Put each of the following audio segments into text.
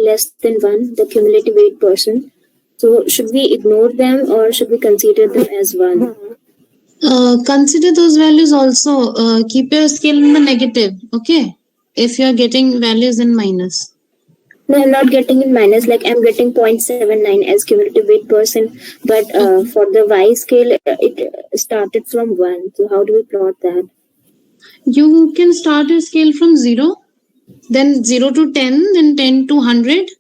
less than 1, the cumulative weight percent. So should we ignore them or should we consider them as 1? Consider those values also. Keep your scale in the negative, okay? If you are getting values in minus. No, I'm not getting in minus, like I'm getting 0.79 as cumulative weight percent, but for the Y scale, it started from 1. So how do we plot that? You can start your scale from 0, then 0 to 10, then 10 to 100,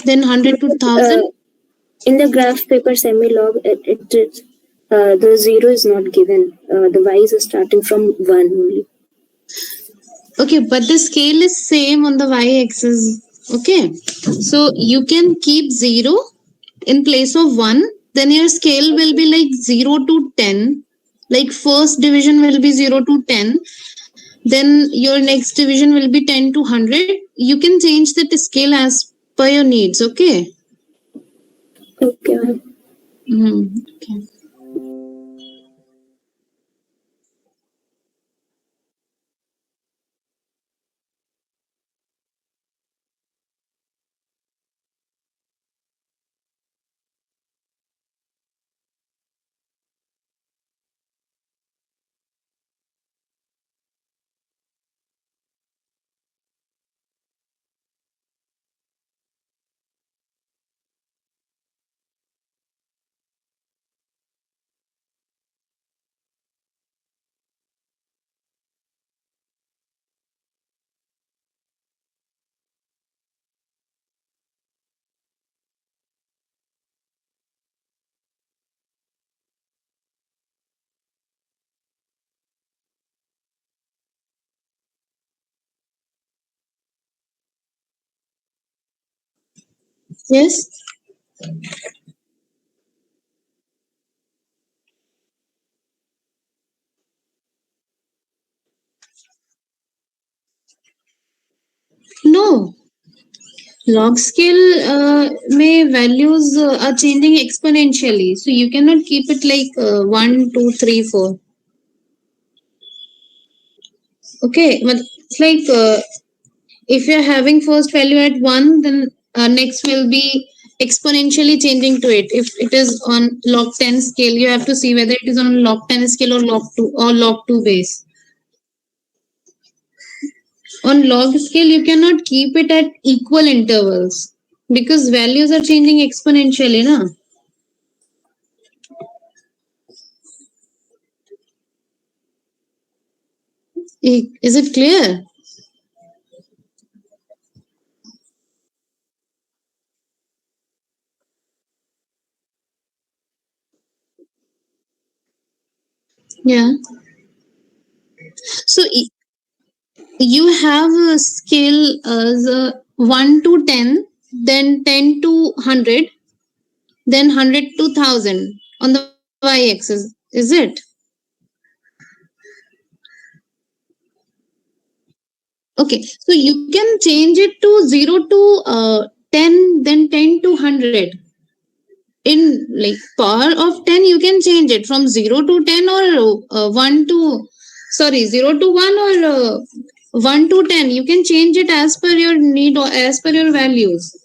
then 100 to 1000. In the graph paper semi-log, the 0 is not given. The Y is starting from 1 only. Okay, but the scale is same on the y-axis. Okay, so you can keep 0 in place of 1. Then your scale will be like 0 to 10. Like first division will be 0 to 10. Then your next division will be 10 to 100. You can change that scale as per your needs. Okay. Okay. Okay. Yes. No. Log scale may values are changing exponentially, so you cannot keep it like 1, 2, 3, 4. Okay, but it's like if you're having first value at 1, then next will be exponentially changing to it. If it is on log 10 scale, you have to see whether it is on log 10 scale or log 2 base. On log scale, you cannot keep it at equal intervals because values are changing exponentially, na? Is it clear? Yeah. So you have a scale as 1 to 10, then 10 to 100, then 100 to 1000 on the y-axis. Is it? Okay. So you can change it to 0 to 10, then 10 to 100. In like power of 10, you can change it from 0 to 10 or 1 to, sorry, 0 to 1 or 1 to 10. You can change it as per your need or as per your values.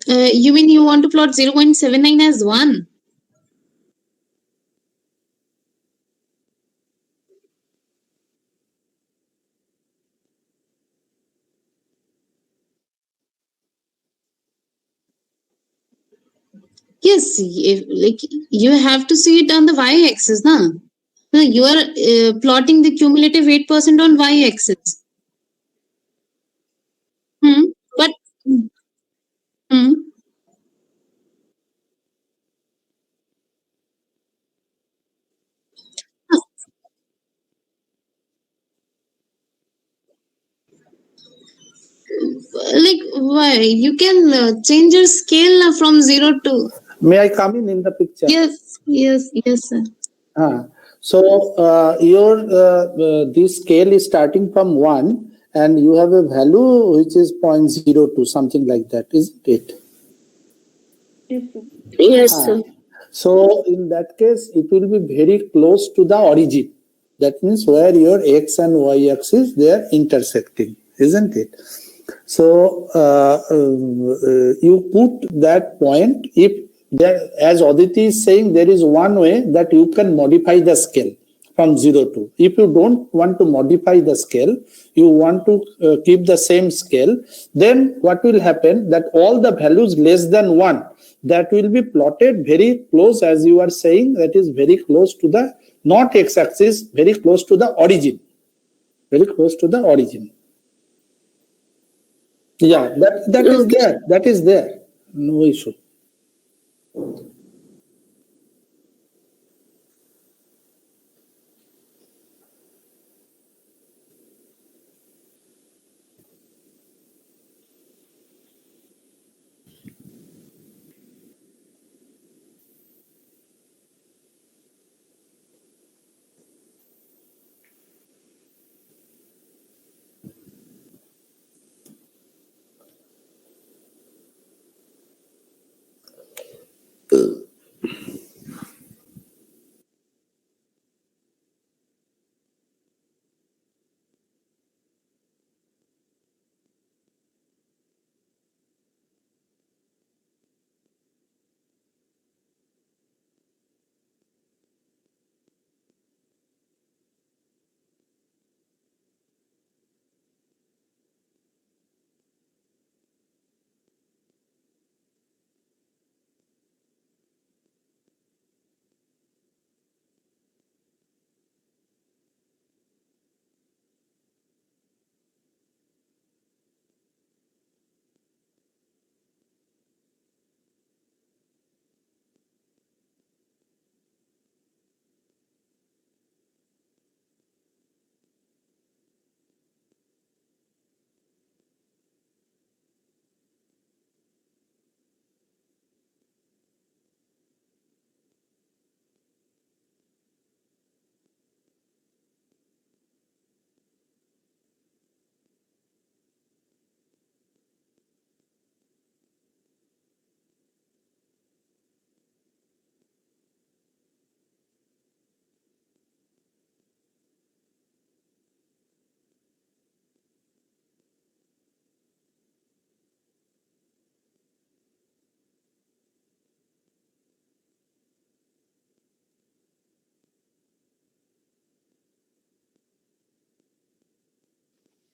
You mean you want to plot 0.79 as 1? Yes, like you have to see it on the y-axis, na? No, you are plotting the cumulative 8% on y-axis. But why? You can change your scale now from 0 to. May I come in the picture? Yes, sir. So your this scale is starting from 1 and you have a value which is 0.02, something like that, isn't it? Yes, sir. So in that case, it will be very close to the origin. That means where your x and y axis, they are intersecting, isn't it? So you put that point. If there, as Aditi is saying, there is one way that you can modify the scale from 0 to. If you don't want to modify the scale, you want to keep the same scale, then what will happen, that all the values less than 1, that will be plotted very close, as you are saying, that is very close to the, not x-axis, very close to the origin. Very close to the origin. Yeah, that is there. That is there. No issue.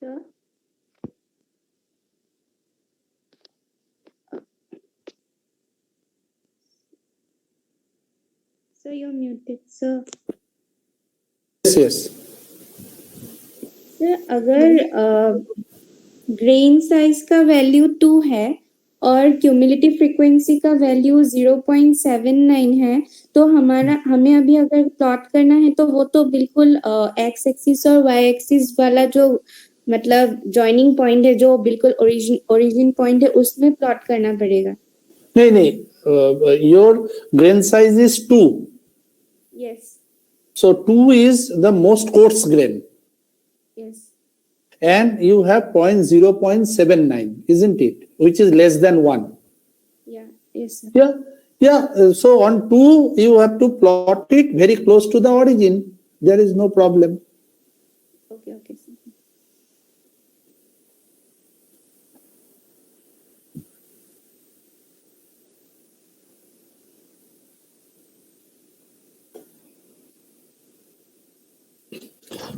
Sir? Sir, you're muted, sir. Yes. Sir अगर grain size का value 2 है और cumulative frequency का value 0.79 है, तो हमें अभी अगर प्लॉट करना है तो वो तो बिल्कुल एक्स एक्सिस और वाई एक्सिस वाला जो मतलब जॉइनिंग पॉइंट है, जो बिल्कुल ओरिजिन पॉइंट है, उसमें प्लॉट करना पड़ेगा. नहीं, your grain size is 2. Yes. So 2 is the most coarse grain. Yes. And you have 0.79, isn't it? Which is less than 1. Yeah. Yes, sir. Yeah. So on 2, you have to plot it very close to the origin. There is no problem. Okay, sir.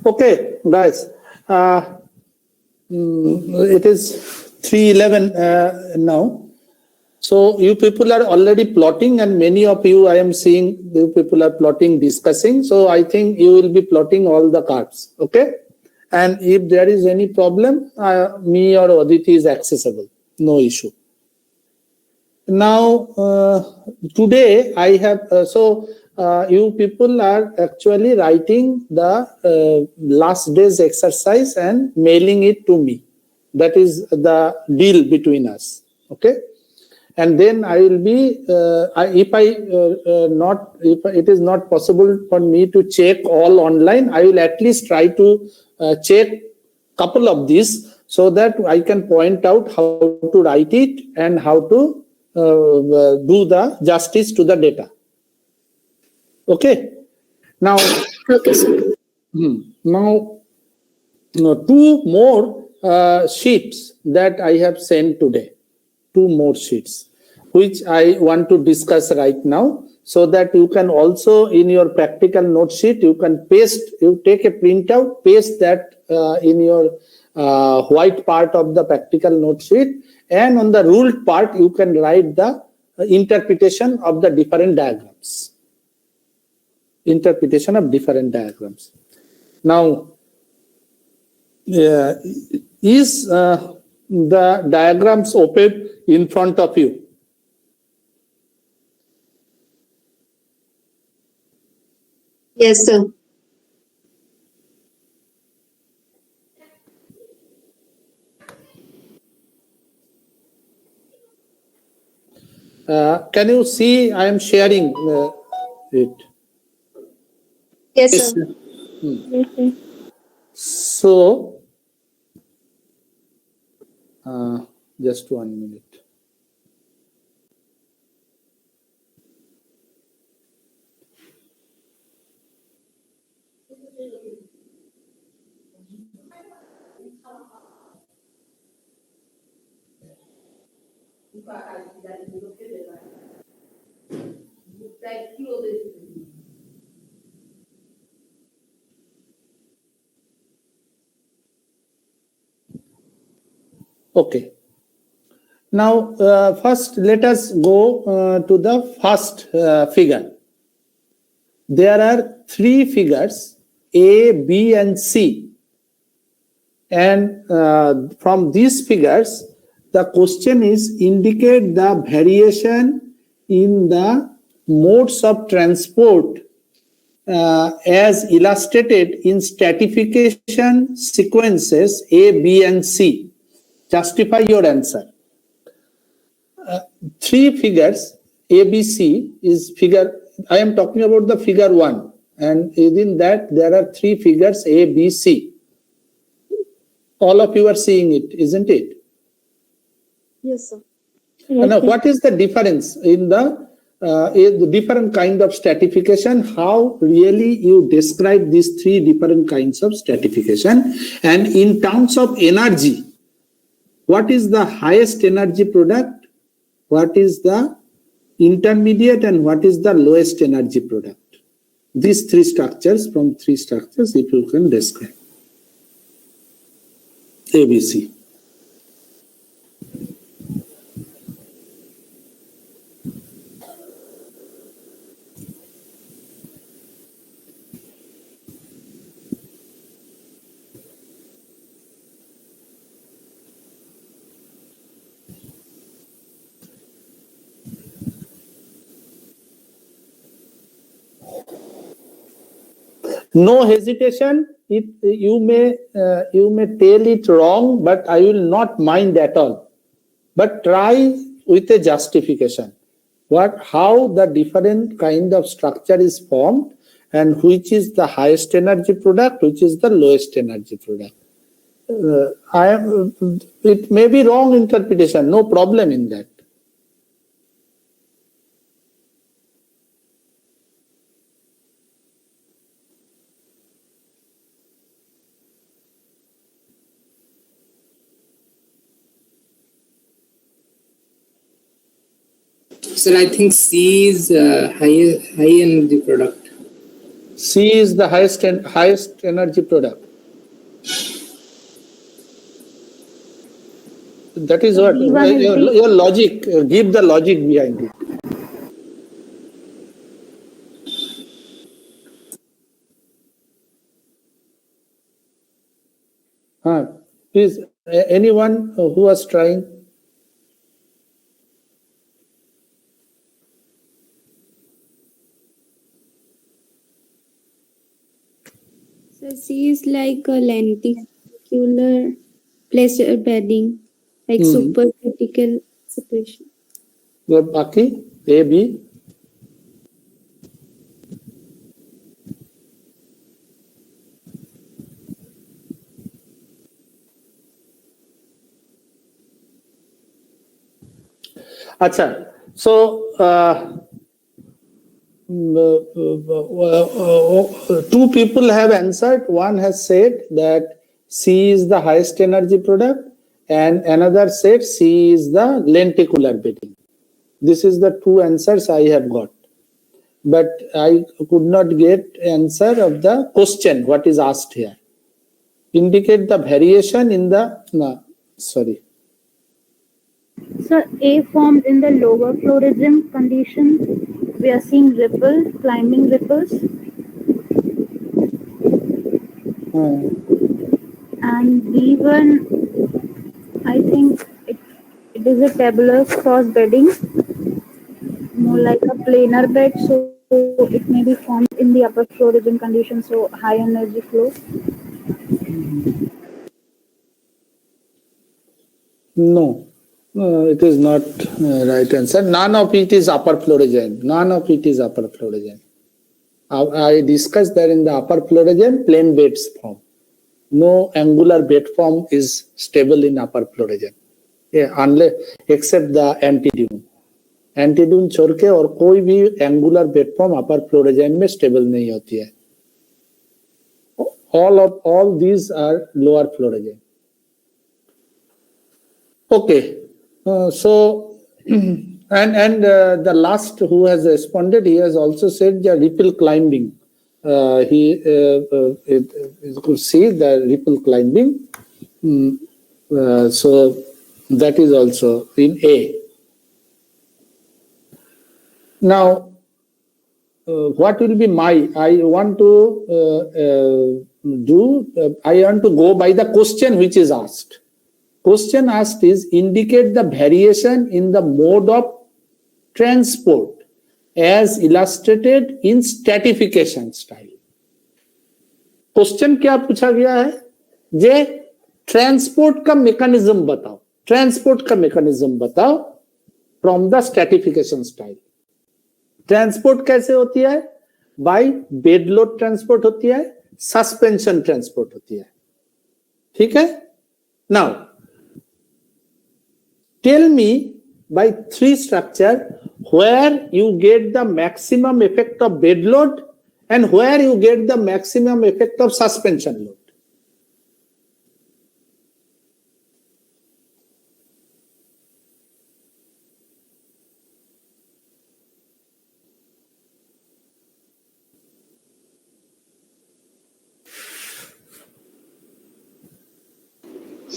Okay, guys. It is 3:11 now. So you people are already plotting, and many of you, I am seeing you people are plotting, discussing. So I think you will be plotting all the cards. Okay. And if there is any problem, me or Aditi is accessible. No issue. Now, today I have, you people are actually writing the last day's exercise and mailing it to me. That is the deal between us. Okay. And then I will be, if it is not possible for me to check all online, I will at least try to check couple of these so that I can point out how to write it and how to do the justice to the data. Okay. Now, Okay, sir. now two more sheets that I have sent today. Two more sheets, which I want to discuss right now, so that you can also in your practical note sheet, you can paste, you take a printout, paste that in your white part of the practical note sheet, and on the ruled part, you can write the interpretation of the different diagrams. Interpretation of different diagrams. Now, is the diagrams open in front of you? Yes, sir. Can you see I am sharing it? Yes, Yes, sir. sir. So, just 1 minute. Okay. Now, first, let us go to the first figure. There are three figures, A, B, and C. And from these figures, the question is indicate the variation in the modes of transport as illustrated in stratification sequences A, B, and C. Justify your answer. Three figures, A, B, C is figure, I am talking about the figure 1, and within that there are three figures A, B, C. All of you are seeing it, isn't it? Yes, sir. Now, what is the difference in the different kind of stratification? How really you describe these three different kinds of stratification? And in terms of energy, what is the highest energy product? What is the intermediate and what is the lowest energy product? These three structures, from three structures, if you can describe. ABC. No hesitation. You may tell it wrong, but I will not mind at all. But try with a justification. How the different kind of structure is formed, and which is the highest energy product, which is the lowest energy product. It may be wrong interpretation. No problem in that. Sir, I think C is high energy product. C is the highest energy product. That is what your logic. Give the logic behind it. Please, anyone who was trying. So C is like a lenticular pleasure bedding, like supercritical separation. Baki, A, B. Acha, so two people have answered. One has said that C is the highest energy product, and another said C is the lenticular bedding. This is the two answers I have got, but I could not get answer of the question what is asked here. Indicate the variation in the sorry. So A formed in the lower flow regime condition. We are seeing ripples, climbing ripples. And B1, I think it is a tabular cross bedding, more like a planar bed. So it may be formed in the upper flow regime condition, so high energy flow. No. It is not right answer. None of it is upper flow regime. None of it is upper flow regime. I discussed that in the upper flow regime, plane beds form. No angular bed form is stable in upper flow regime. Yeah, unless except the antidune. Antidune छोड़ के और कोई भी angular bed form upper flow regime में stable नहीं होती है. All these are lower flow regime. Okay. So the last who has responded, he has also said the ripple climbing. He could see the ripple climbing. So that is also in A. Now, what will be I want to go by the question which is asked. Question asked is indicate the variation in the mode of transport as illustrated in stratification style. Question क्या पूछा गया है? जे transport का mechanism बताओ. Transport का mechanism बताओ from the stratification style. Transport कैसे होती है? बाय बेड लोड ट्रांसपोर्ट होती है, सस्पेंशन ट्रांसपोर्ट होती है. ठीक है? Now tell me by three structure where you get the maximum effect of bed load and where you get the maximum effect of suspension load.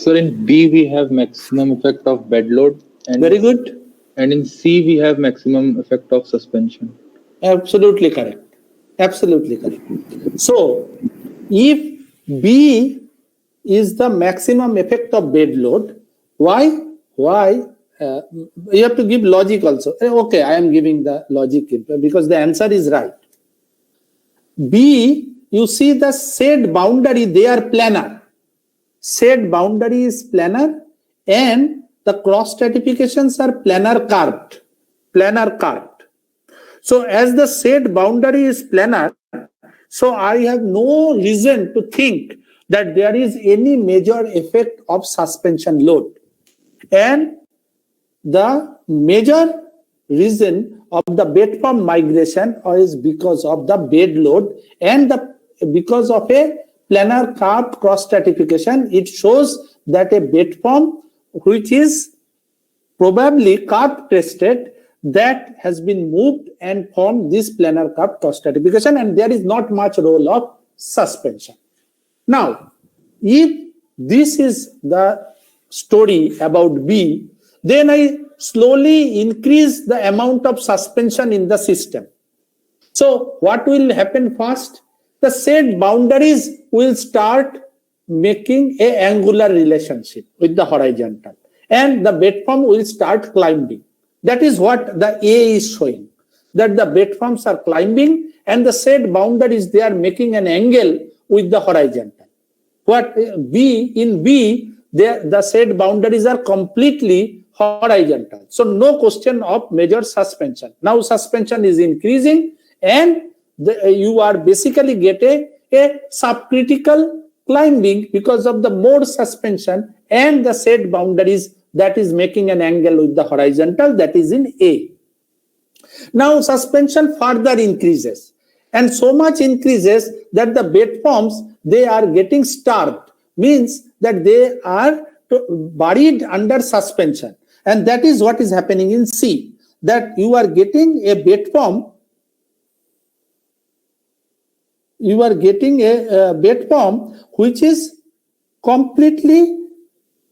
Sir, in B we have maximum effect of bed load, and Very good. And in C we have maximum effect of suspension. Absolutely correct. Absolutely correct. So, if B is the maximum effect of bed load, why? You have to give logic also. Okay, I am giving the logic because the answer is right. B, you see the said boundary, they are planar. Said boundary is planar and the cross stratifications are planar carved. Planar carved. So as the said boundary is planar, so I have no reason to think that there is any major effect of suspension load. And the major reason of the bed form migration is because of the bed load and because of a planar carved cross stratification. It shows that a bed form which is probably carved tested that has been moved and formed this planar carved cross stratification, and there is not much role of suspension. Now, if this is the story about B, then I slowly increase the amount of suspension in the system. So what will happen first? The said boundaries will start making an angular relationship with the horizontal, and the bed form will start climbing. That is what the A is showing, that the bed forms are climbing and the said boundaries, they are making an angle with the horizontal. What in B, the said boundaries are completely horizontal. So no question of major suspension. Now suspension is increasing, and you are basically getting a subcritical climbing because of the more suspension and the said boundaries that is making an angle with the horizontal, that is in A. Now suspension further increases, and so much increases that the bed forms, they are getting starved, means that they are buried under suspension, and that is what is happening in C, that you are getting a bed form, which is completely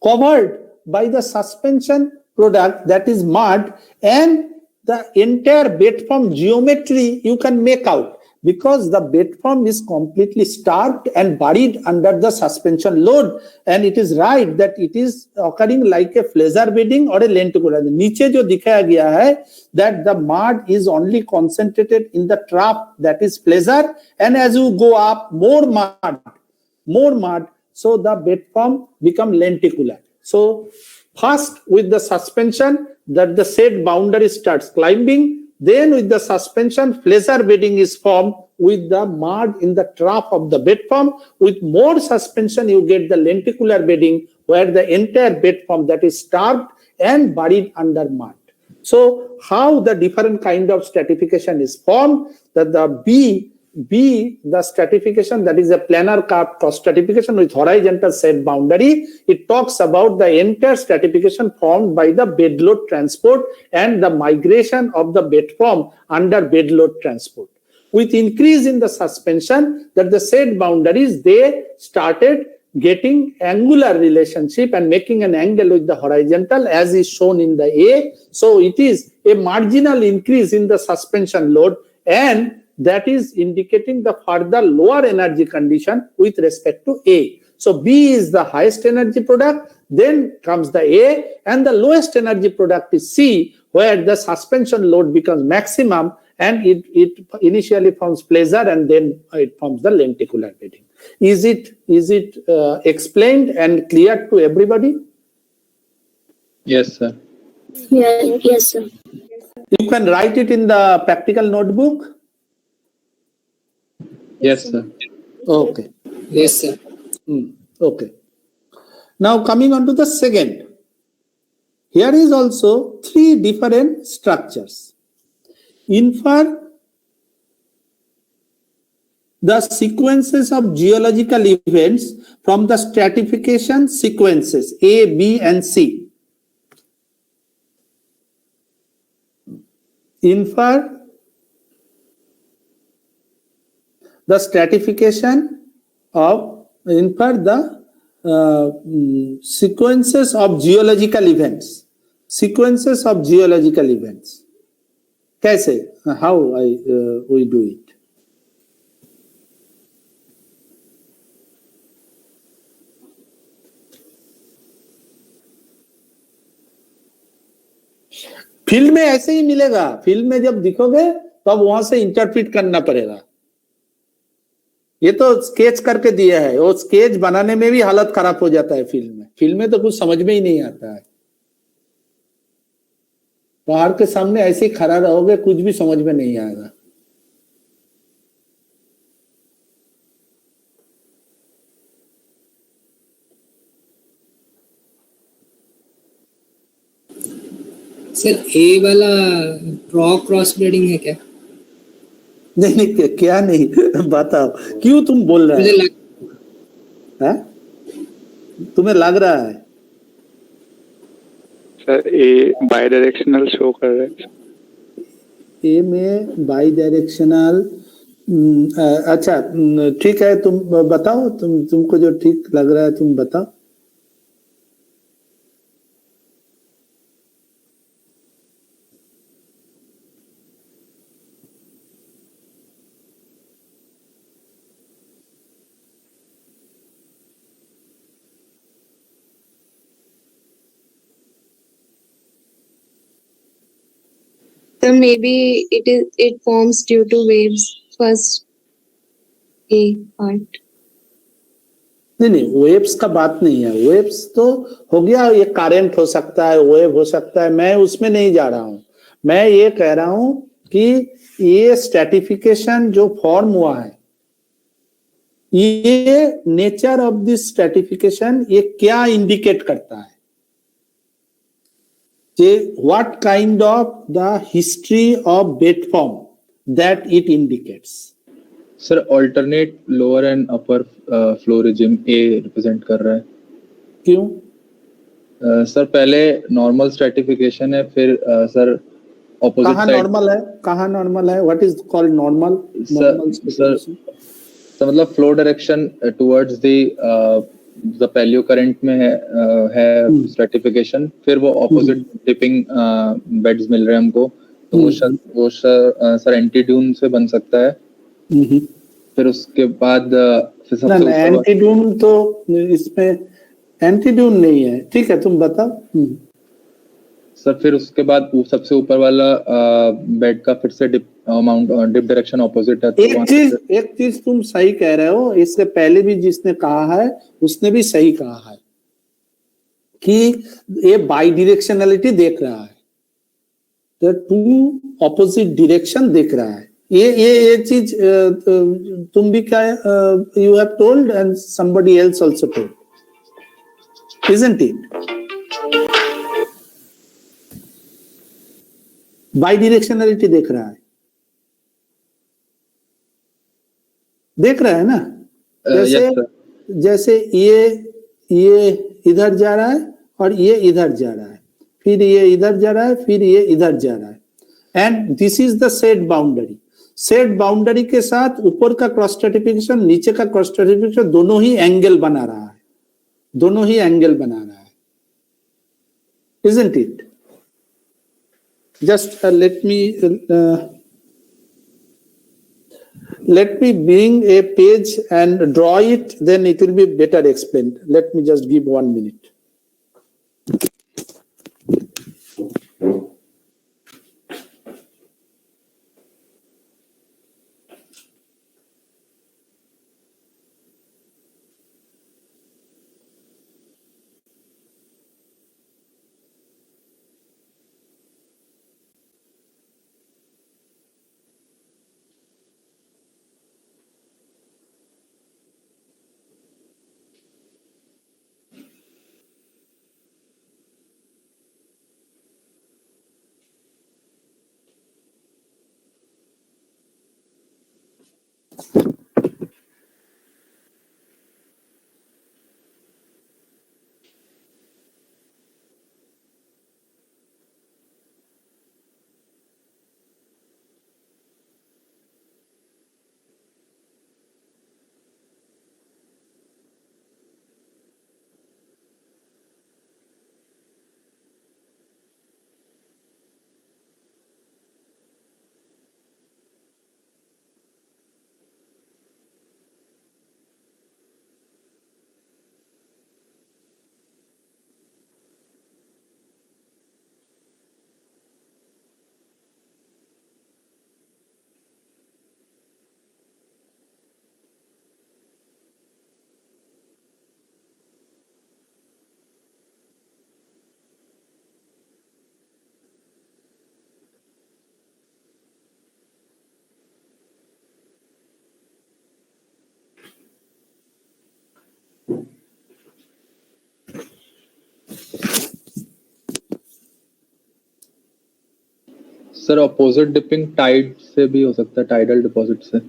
covered by the suspension product, that is mud, and the entire bed form geometry you can make out, because the bed form is completely starved and buried under the suspension load, and it is right that it is occurring like a flesser bedding or a lenticular. नीचे जो दिखाया गया है, that the mud is only concentrated in the trough, that is flesser, and as you go up, more mud, so the bed form become lenticular. So first with the suspension, that the said boundary starts climbing, then with the suspension, flesser bedding is formed with the mud in the trough of the bed form. With more suspension, you get the lenticular bedding, where the entire bed form that is starved and buried under mud. So how the different kind of stratification is formed, that the B, the stratification, that is a planar curve cross stratification with horizontal said boundary, it talks about the entire stratification formed by the bed load transport and the migration of the bed form under bed load transport. With increase in the suspension, that the said boundaries, they started getting angular relationship and making an angle with the horizontal, as is shown in the A. So it is a marginal increase in the suspension load, and that is indicating the further lower energy condition with respect to A. So B is the highest energy product, then comes the A, and the lowest energy product is C, where the suspension load becomes maximum, and it initially forms flesser, and then it forms the lenticular bedding. Is it explained and clear to everybody? Yes, sir. Yes, sir. You can write it in the practical notebook. Yes, sir. Okay. Yes, sir. Okay. Now coming on to the second. Here is also 3 different structures. Infer the sequences of geological events from the stratification sequences A, B, and C. Infer the stratification of, the sequences of geological events. Sequences of geological events. कैसे? How we do it? Field में ऐसे ही मिलेगा, field में जब दिखोगे तब वहां से interpret करना पड़ेगा. ये तो स्केच करके दिया है, वो स्केच बनाने में भी हालत खराब हो जाता है फील्ड में तो कुछ समझ में ही नहीं आता है. पहाड़ के सामने ऐसे ही खड़ा रहोगे, कुछ भी समझ में नहीं आएगा. सर ए वाला क्रॉस ब्रीडिंग है क्या? नहीं, क्या नहीं, बताओ क्यों तुम बोल रहे हो? तुम्हें लग रहा है? Sir A by directional show कर रहे हैं. ए में बाई डायरेक्शनल. अच्छा ठीक है, तुम बताओ, तुमको जो ठीक लग रहा है तुम बताओ. So maybe it forms due to waves, first A part. नहीं, वेव्स का बात नहीं है। वेव्स तो हो गया, ये करंट हो सकता है, वेव हो सकता है, मैं उसमें नहीं जा रहा हूं। मैं ये कह रहा हूं कि ये स्ट्रैटिफिकेशन जो फॉर्म हुआ है, ये नेचर ऑफ दिस स्ट्रैटिफिकेशन ये क्या इंडिकेट करता है, what kind of the history of bed form that it indicates. Sir alternate lower and upper flow regime A represent कर रहा है। क्यों? सर पहले नॉर्मल स्ट्रैटिफिकेशन है, फिर सर ऑपोजिट कहाँ साइड। नॉर्मल है? कहाँ नॉर्मल है? What is called normal? Sir मतलब flow direction towards the paleo current में है स्ट्रैटिफिकेशन, फिर वो ऑपोजिट डिपिंग बेड्स मिल रहे हैं हमको, तो वो सर एंटी ड्यून से बन सकता है। फिर उसके बाद फिर सबसे ऊपर एंटी ड्यून तो इसमें एंटी ड्यून नहीं है। ठीक है, तुम बताओ। सर फिर उसके बाद सबसे ऊपर वाला बेड का फिर से डिप डायरेक्शन ऑपोजिट है, तो एक चीज तुम सही कह रहे हो, इससे पहले भी जिसने कहा है उसने भी सही कहा है कि ये बाई डिरेक्शनलिटी देख रहा है, तो टू ऑपोजिट डिरेक्शन देख रहा है। ये चीज तुम भी क्या you have told and somebody else also told, isn't it? Bidirectionality देख रहा है, देख रहा है ना? जैसे ये इधर जा रहा है और ये इधर जा रहा है, फिर ये इधर जा रहा है, फिर ये इधर जा रहा है, and this is the set boundary. Set boundary के साथ ऊपर का क्रॉस स्ट्रैटिफिकेशन, नीचे का क्रॉस स्ट्रैटिफिकेशन, दोनों ही एंगल बना रहा है, दोनों ही एंगल बना रहा है, isn't it? Just let me bring a page and draw it, then it will be better explained. Let me just give 1 minute. Sir opposite dipping tide से भी हो सकता है, टाइडल डिपॉजिट से।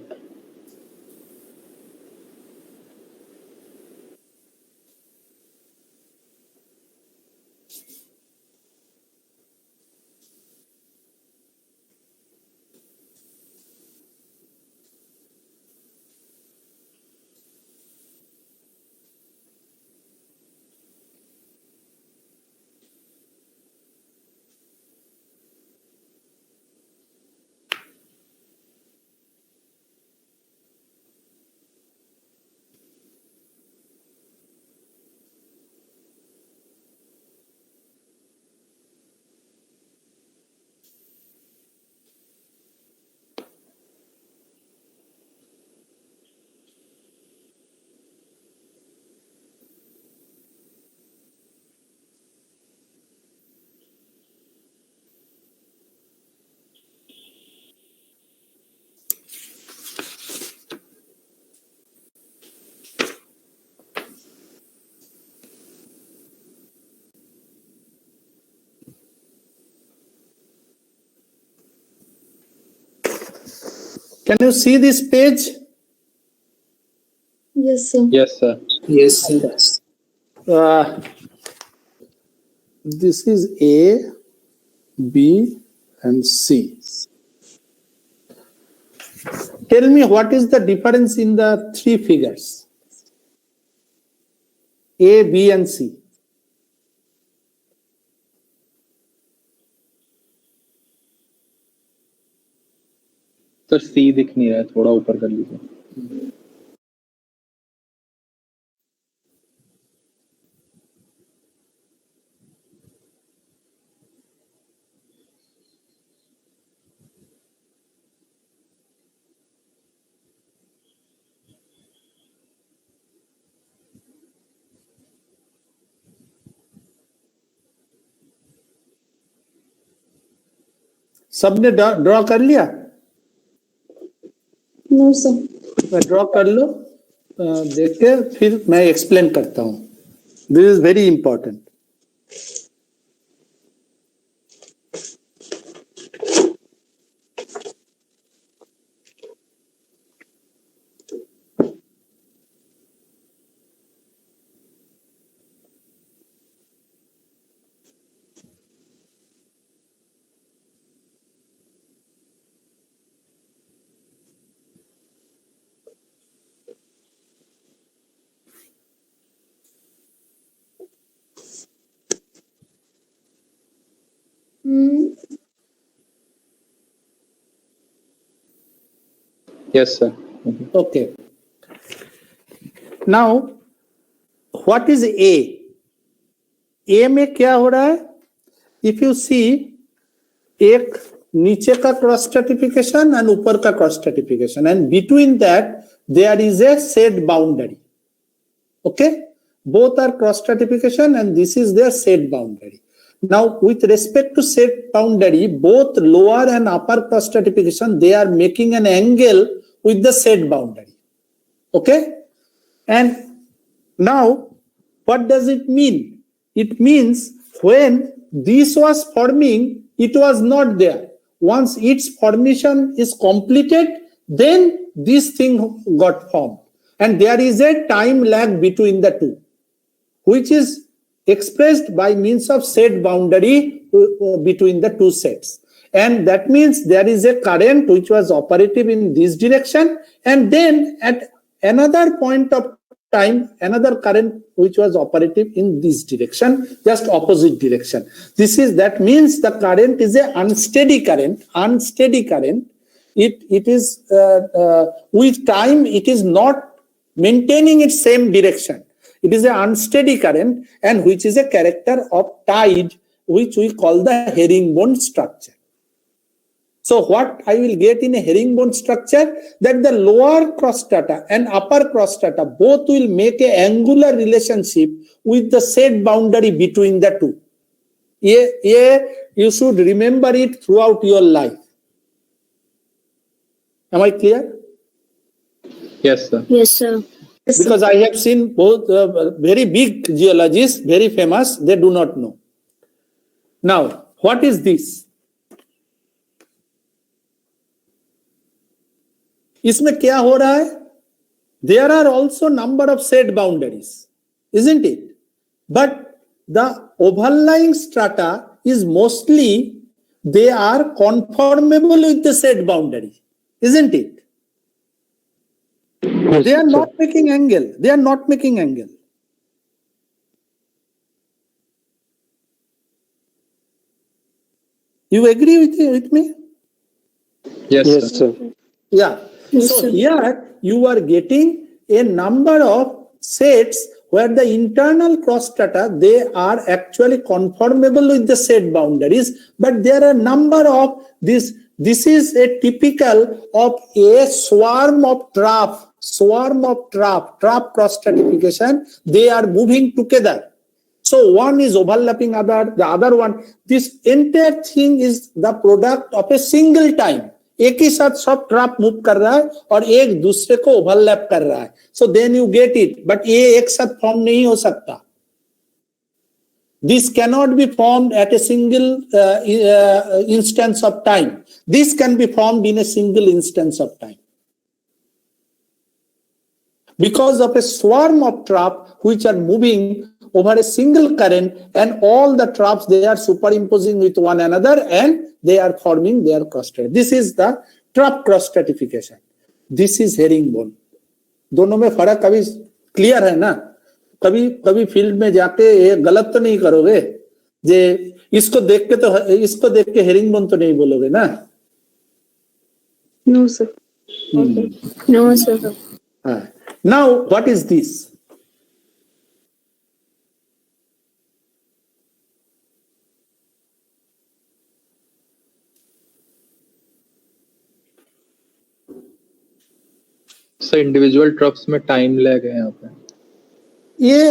Can you see this page? Yes, sir. Yes, sir. Yes, sir. This is A, B, and C. Tell me what is the difference in the three figures? A, B, and C. Sir C दिख नहीं रहा है, थोड़ा ऊपर कर लीजिए. सबने draw कर लिया? No, sir. ड्रॉ कर लो. देख के फिर मैं एक्सप्लेन करता हूँ. This is very important. Yes, sir. Okay. Now, what is A? A में क्या हो रहा है? If you see, एक नीचे का क्रॉस स्ट्रैटिफिकेशन and ऊपर का cross stratification, and between that there is a said boundary. Okay, both are cross stratification and this is their said boundary. Now, with respect to said boundary, both lower and upper cross stratification, they are making an angle with the said boundary. Okay, and now what does it mean? It means when this was forming, it was not there. Once its formation is completed, then this thing got formed. And there is a time lag between the two, which is expressed by means of said boundary between the two sets. And that means there is a current which was operative in this direction, and then at another point of time, another current which was operative in this direction, just opposite direction. That means the current is a unsteady current. It is with time, it is not maintaining its same direction. It is an unsteady current, and which is a character of tide, which we call the herringbone structure. So what I will get in a herringbone structure, that the lower cross strata and upper cross strata both will make an angular relationship with the said boundary between the two. You should remember it throughout your life. Am I clear? Yes, sir. Yes, sir. Because I have seen both very big geologists, very famous, they do not know. Now, what is this? इसमें क्या हो रहा है? There are also number of said boundaries, isn't it? But the overlying strata is mostly, they are conformable with the said boundary, isn't it? Yes, They are sir. not making angle. They are not making angle. You agree with me? Yes, Yes, sir. sir. Yeah. Yes, So sir. here you are getting a number of sets where the internal cross strata, they are actually conformable with the set boundaries, but there are a number of this. This is a typical of a swarm of trough cross stratification. They are moving together. So one is overlapping the other one. This entire thing is the product of a single time. एक ही साथ सब trap move कर रहा है और एक दूसरे को ओवरलैप कर रहा है. So then you get it. But ये एक साथ फॉर्म नहीं हो सकता. This cannot be formed at a single instance of time. This can be formed in a single instance of time. Because of a swarm of traps which are moving over a single current, and all the traps, they are superimposing with one another and they are forming their cross stratification. This is the trap cross stratification. This is herringbone. दोनों में फर्क अभी clear है ना? कभी कभी field में जाके ये गलत तो नहीं करोगे जे इसको देख के हेरिंगबोन तो नहीं बोलोगे ना? No, sir. Okay. No, sir. Now, what is this? So individual ट्रप्स में टाइम लैग है यहाँ पे. ये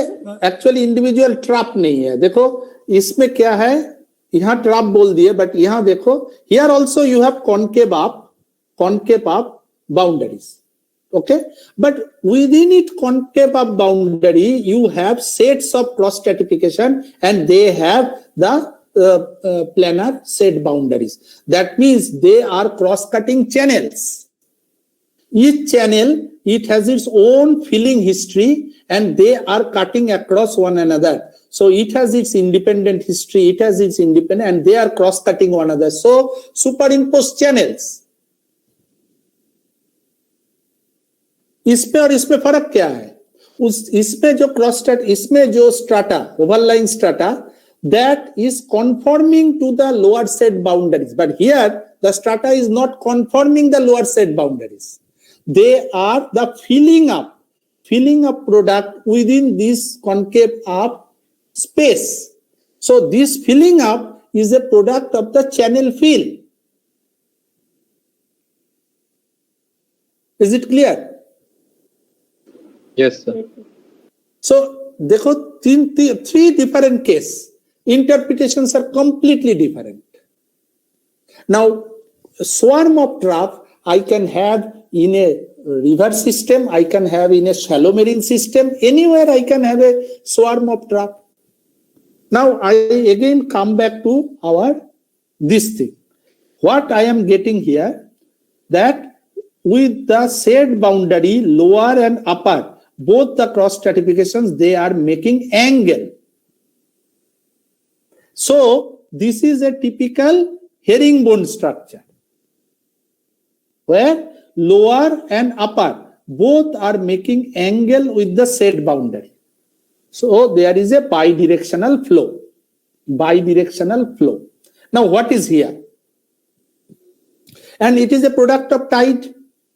एक्चुअली इंडिविजुअल ट्रैप नहीं है. देखो इसमें क्या है, यहाँ ट्रैप बोल दिए, बट यहाँ देखो, here also you have concave up boundaries. Okay, but within it concave up boundary you have sets of cross stratification and they have the planar set boundaries. That means they are cross cutting channels. Each channel, it has its own filling history and they are cutting across one another. So it has its independent history, it has its independent, and they are cross cutting one another. So superimposed channels. इसमें और इसमें फर्क क्या है? इसमें जो cross straight, इसमें जो strata, overlying strata, that is conforming to the lower set boundaries, but here the strata is not conforming the lower set boundaries. They are the filling up product within this concave up space. So this filling up is a product of the channel fill. Is it clear? Yes, sir. So देखो three different case interpretations are completely different. Now swarm of trap I can have in a river system, I can have in a shallow marine system, anywhere I can have a swarm of trap. Now I again come back to this thing. What I am getting here, that with the set boundary lower and upper, both the cross stratifications, they are making angle. So this is a typical herringbone structure where lower and upper both are making angle with the set boundary. So there is a bidirectional flow. Now what is here? And it is a product of tide.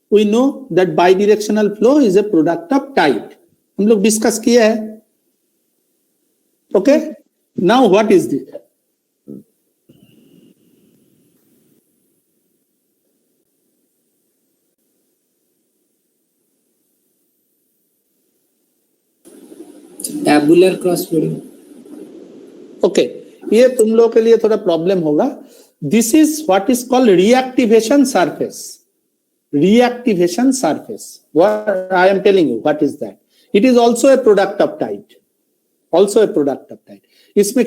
We know that bidirectional flow is a product of tide. हम लोग discuss किया है. Okay? Now what is this? Tabular cross flooding. Okay, ये तुम लोग के लिए थोड़ा प्रॉब्लम होगा. This is what is called reactivation surface. Reactivation surface. What I am telling you, what is that? It is also a product of tide. इसमें